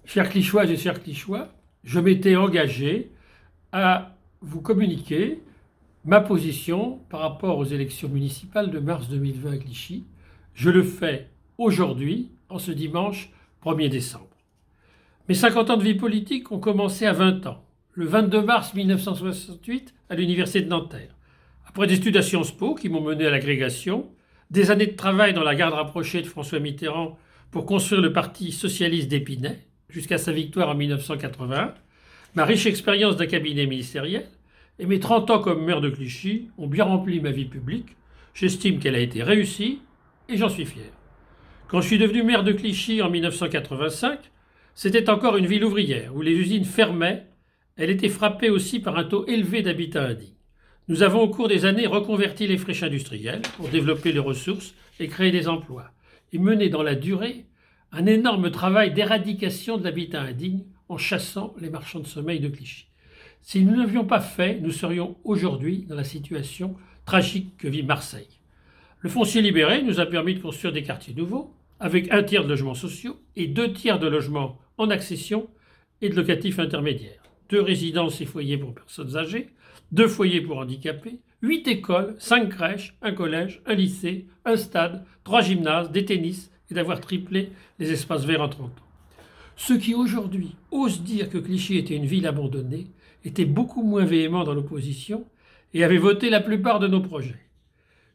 Chers Clichoises et chers Clichois, je m'étais engagé à vous communiquer ma position par rapport aux élections municipales de mars 2020 à Clichy. Je le fais aujourd'hui, en ce dimanche 1er décembre. Mes 50 ans de vie politique ont commencé à 20 ans, le 22 mars 1968 à l'université de Nanterre. Après des études à Sciences Po qui m'ont mené à l'agrégation, des années de travail dans la garde rapprochée de François Mitterrand pour construire le Parti socialiste d'Épinay, jusqu'à sa victoire en 1981, ma riche expérience d'un cabinet ministériel et mes 30 ans comme maire de Clichy ont bien rempli ma vie publique. J'estime qu'elle a été réussie et j'en suis fier. Quand je suis devenu maire de Clichy en 1985, c'était encore une ville ouvrière où les usines fermaient. Elle était frappée aussi par un taux élevé d'habitat indigne. Nous avons au cours des années reconverti les friches industrielles pour développer les ressources et créer des emplois, et mené dans la durée un énorme travail d'éradication de l'habitat indigne en chassant les marchands de sommeil de Clichy. Si nous ne l'avions pas fait, nous serions aujourd'hui dans la situation tragique que vit Marseille. Le foncier libéré nous a permis de construire des quartiers nouveaux, avec un tiers de logements sociaux et 2 tiers de logements en accession et de locatifs intermédiaires. 2 résidences et foyers pour personnes âgées, 2 foyers pour handicapés, 8 écoles, 5 crèches, un collège, un lycée, un stade, 3 gymnases, des tennis et d'avoir triplé les espaces verts en 30 ans. Ceux qui aujourd'hui osent dire que Clichy était une ville abandonnée étaient beaucoup moins véhéments dans l'opposition et avaient voté la plupart de nos projets.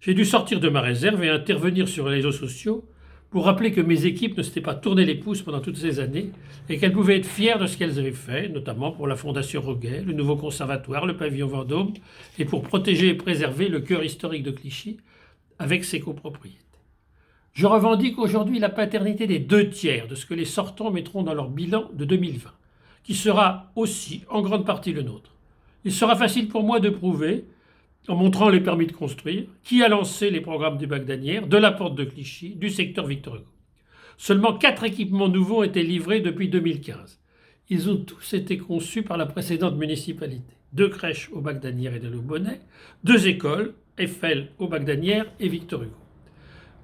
J'ai dû sortir de ma réserve et intervenir sur les réseaux sociaux pour rappeler que mes équipes ne s'étaient pas tourné les pouces pendant toutes ces années et qu'elles pouvaient être fières de ce qu'elles avaient fait, notamment pour la Fondation Roguet, le nouveau conservatoire, le pavillon Vendôme, et pour protéger et préserver le cœur historique de Clichy avec ses copropriétés. Je revendique aujourd'hui la paternité des 2 tiers de ce que les sortants mettront dans leur bilan de 2020, qui sera aussi en grande partie le nôtre. Il sera facile pour moi de prouver, en montrant les permis de construire, qui a lancé les programmes du bac d'Asnières, de la porte de Clichy, du secteur Victor Hugo. Seulement 4 équipements nouveaux ont été livrés depuis 2015. Ils ont tous été conçus par la précédente municipalité. 2 crèches au bac d'Asnières et de l'Aubonnet, 2 écoles, Eiffel au bac d'Asnières et Victor Hugo.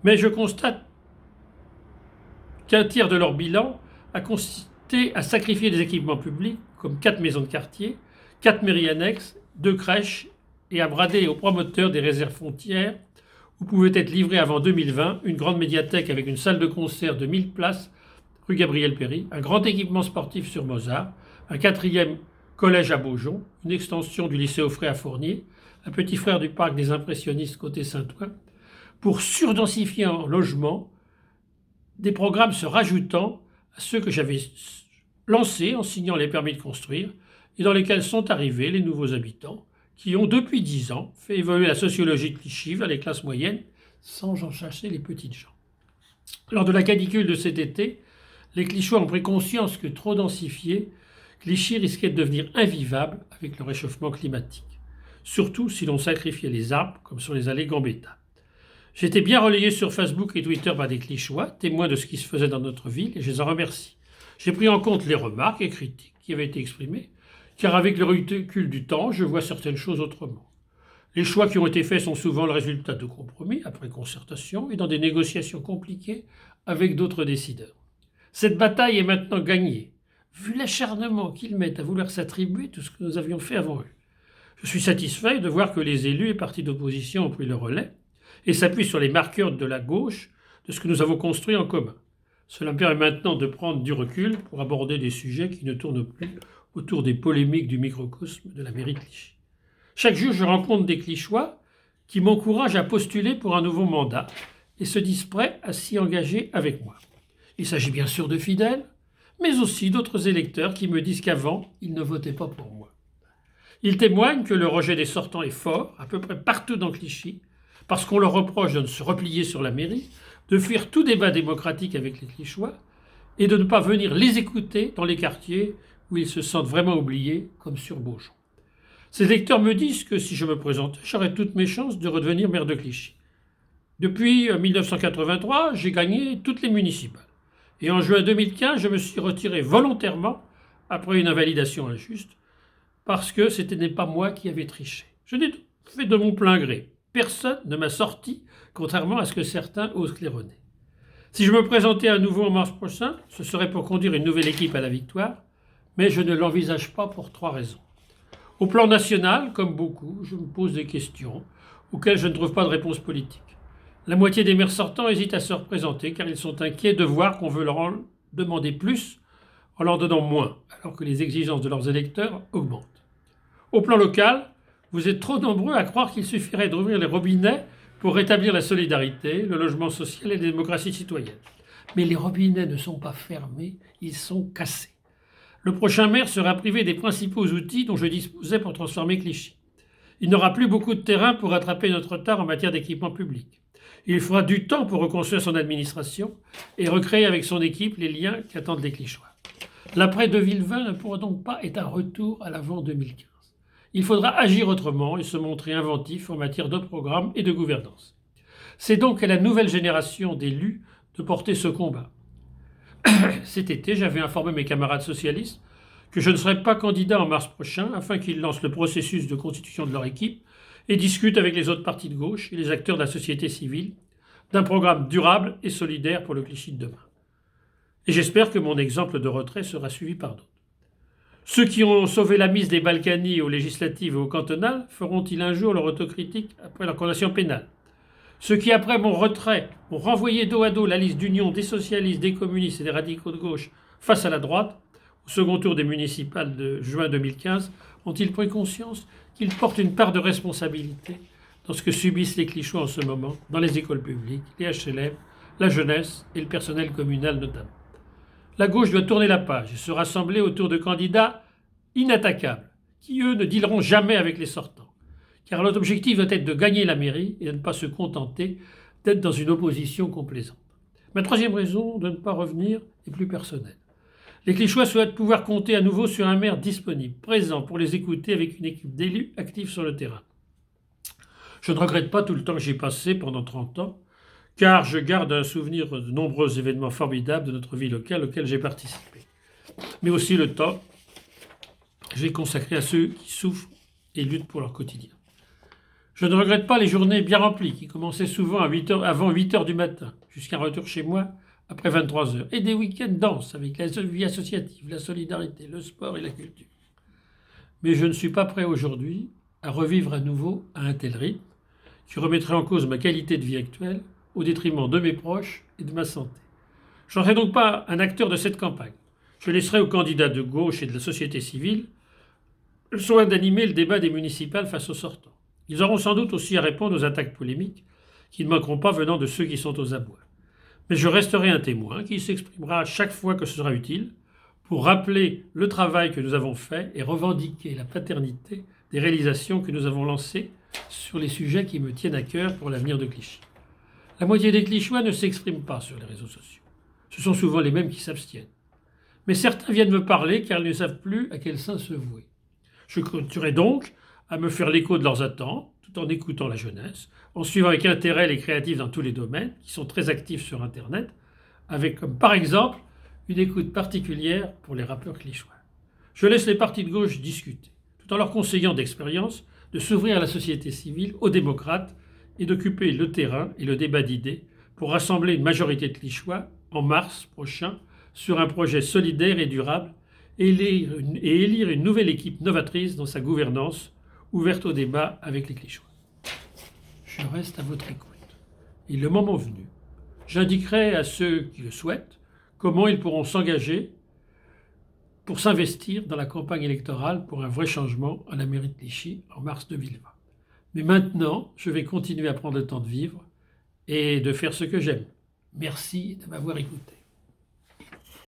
Mais je constate qu'1 tiers de leur bilan a consisté à sacrifier des équipements publics, comme 4 maisons de quartier, 4 mairies annexes, 2 crèches, et à brader aux promoteurs des réserves foncières où pouvait être livrée avant 2020 une grande médiathèque avec une salle de concert de 1000 places rue Gabriel-Péry, un grand équipement sportif sur Mozart, un 4e collège à Beaujon, une extension du lycée Offray à Fournier, un petit frère du parc des impressionnistes côté Saint-Ouen, pour surdensifier en logement, des programmes se rajoutant à ceux que j'avais lancés en signant les permis de construire et dans lesquels sont arrivés les nouveaux habitants qui ont depuis 10 ans fait évoluer la sociologie de Clichy vers les classes moyennes sans en chasser les petites gens. Lors de la canicule de cet été, les Clichois ont pris conscience que trop densifié, Clichy risquait de devenir invivable avec le réchauffement climatique, surtout si l'on sacrifiait les arbres comme sur les allées Gambetta. J'étais bien relayé sur Facebook et Twitter par des Clichois, témoins de ce qui se faisait dans notre ville, et je les en remercie. J'ai pris en compte les remarques et critiques qui avaient été exprimées, car avec le recul du temps, je vois certaines choses autrement. Les choix qui ont été faits sont souvent le résultat de compromis, après concertation, et dans des négociations compliquées avec d'autres décideurs. Cette bataille est maintenant gagnée, vu l'acharnement qu'ils mettent à vouloir s'attribuer tout ce que nous avions fait avant eux. Je suis satisfait de voir que les élus et partis d'opposition ont pris le relais et s'appuient sur les marqueurs de la gauche de ce que nous avons construit en commun. Cela me permet maintenant de prendre du recul pour aborder des sujets qui ne tournent plus autour des polémiques du microcosme de la mairie de Clichy. Chaque jour, je rencontre des Clichois qui m'encouragent à postuler pour un nouveau mandat et se disent prêts à s'y engager avec moi. Il s'agit bien sûr de fidèles, mais aussi d'autres électeurs qui me disent qu'avant, ils ne votaient pas pour moi. Ils témoignent que le rejet des sortants est fort, à peu près partout dans Clichy, parce qu'on leur reproche de se replier sur la mairie, de fuir tout débat démocratique avec les Clichois et de ne pas venir les écouter dans les quartiers où ils se sentent vraiment oubliés, comme sur Beaujon. Ces électeurs me disent que si je me présentais, j'aurais toutes mes chances de redevenir maire de Clichy. Depuis 1983, j'ai gagné toutes les municipales. Et en juin 2015, je me suis retiré volontairement après une invalidation injuste, parce que ce n'est pas moi qui avais triché. Je l'ai fait de mon plein gré. Personne ne m'a sorti, contrairement à ce que certains osent claironner. Si je me présentais à nouveau en mars prochain, ce serait pour conduire une nouvelle équipe à la victoire, mais je ne l'envisage pas pour 3 raisons. Au plan national, comme beaucoup, je me pose des questions auxquelles je ne trouve pas de réponse politique. La moitié des maires sortants hésitent à se représenter car ils sont inquiets de voir qu'on veut leur en demander plus en leur donnant moins, alors que les exigences de leurs électeurs augmentent. Au plan local, vous êtes trop nombreux à croire qu'il suffirait d'ouvrir les robinets pour rétablir la solidarité, le logement social et la démocratie citoyenne. Mais les robinets ne sont pas fermés, ils sont cassés. Le prochain maire sera privé des principaux outils dont je disposais pour transformer Clichy. Il n'aura plus beaucoup de terrain pour rattraper notre retard en matière d'équipement public. Il faudra du temps pour reconstruire son administration et recréer avec son équipe les liens qu'attendent les Clichy. L'après 2020 ne pourra donc pas être un retour à l'avant 2015. Il faudra agir autrement et se montrer inventif en matière de programme et de gouvernance. C'est donc à la nouvelle génération d'élus de porter ce combat. Cet été, j'avais informé mes camarades socialistes que je ne serais pas candidat en mars prochain afin qu'ils lancent le processus de constitution de leur équipe et discutent avec les autres partis de gauche et les acteurs de la société civile d'un programme durable et solidaire pour le Clichy de demain. Et j'espère que mon exemple de retrait sera suivi par d'autres. Ceux qui ont sauvé la mise des Balkany aux législatives et aux cantonales feront-ils un jour leur autocritique après leur condamnation pénale? Ceux qui, après mon retrait, ont renvoyé dos à dos la liste d'union des socialistes, des communistes et des radicaux de gauche face à la droite, au second tour des municipales de juin 2015, ont-ils pris conscience qu'ils portent une part de responsabilité dans ce que subissent les Clichy en ce moment, dans les écoles publiques, les HLM, la jeunesse et le personnel communal notamment? La gauche doit tourner la page et se rassembler autour de candidats inattaquables, qui eux ne dealeront jamais avec les sortants. Car notre objectif doit être de gagner la mairie et de ne pas se contenter d'être dans une opposition complaisante. Ma troisième raison de ne pas revenir est plus personnelle. Les Clichy souhaitent pouvoir compter à nouveau sur un maire disponible, présent pour les écouter avec une équipe d'élus actifs sur le terrain. Je ne regrette pas tout le temps que j'ai passé pendant 30 ans, car je garde un souvenir de nombreux événements formidables de notre vie locale auxquels j'ai participé. Mais aussi le temps que j'ai consacré à ceux qui souffrent et luttent pour leur quotidien. Je ne regrette pas les journées bien remplies qui commençaient souvent avant 8 heures du matin, jusqu'à un retour chez moi après 23 heures, et des week-ends denses avec la vie associative, la solidarité, le sport et la culture. Mais je ne suis pas prêt aujourd'hui à revivre à nouveau à un tel rythme qui remettrait en cause ma qualité de vie actuelle au détriment de mes proches et de ma santé. Je ne serai donc pas un acteur de cette campagne. Je laisserai aux candidats de gauche et de la société civile le soin d'animer le débat des municipales face aux sortants. Ils auront sans doute aussi à répondre aux attaques polémiques qui ne manqueront pas venant de ceux qui sont aux abois. Mais je resterai un témoin qui s'exprimera à chaque fois que ce sera utile pour rappeler le travail que nous avons fait et revendiquer la paternité des réalisations que nous avons lancées sur les sujets qui me tiennent à cœur pour l'avenir de Clichy. La moitié des Clichyens ne s'expriment pas sur les réseaux sociaux. Ce sont souvent les mêmes qui s'abstiennent. Mais certains viennent me parler car ils ne savent plus à quel sein se vouer. Je continuerai donc à me faire l'écho de leurs attentes, tout en écoutant la jeunesse, en suivant avec intérêt les créatifs dans tous les domaines, qui sont très actifs sur Internet, avec comme par exemple une écoute particulière pour les rappeurs clichyens. Je laisse les partis de gauche discuter, tout en leur conseillant d'expérience de s'ouvrir à la société civile, aux démocrates, et d'occuper le terrain et le débat d'idées pour rassembler une majorité de Clichyens en mars prochain sur un projet solidaire et durable et élire une nouvelle équipe novatrice dans sa gouvernance, ouverte au débat avec les Clichyens. Je reste à votre écoute. Et le moment venu, j'indiquerai à ceux qui le souhaitent comment ils pourront s'engager pour s'investir dans la campagne électorale pour un vrai changement à la mairie de Clichy en mars 2020. Mais maintenant, je vais continuer à prendre le temps de vivre et de faire ce que j'aime. Merci de m'avoir écouté.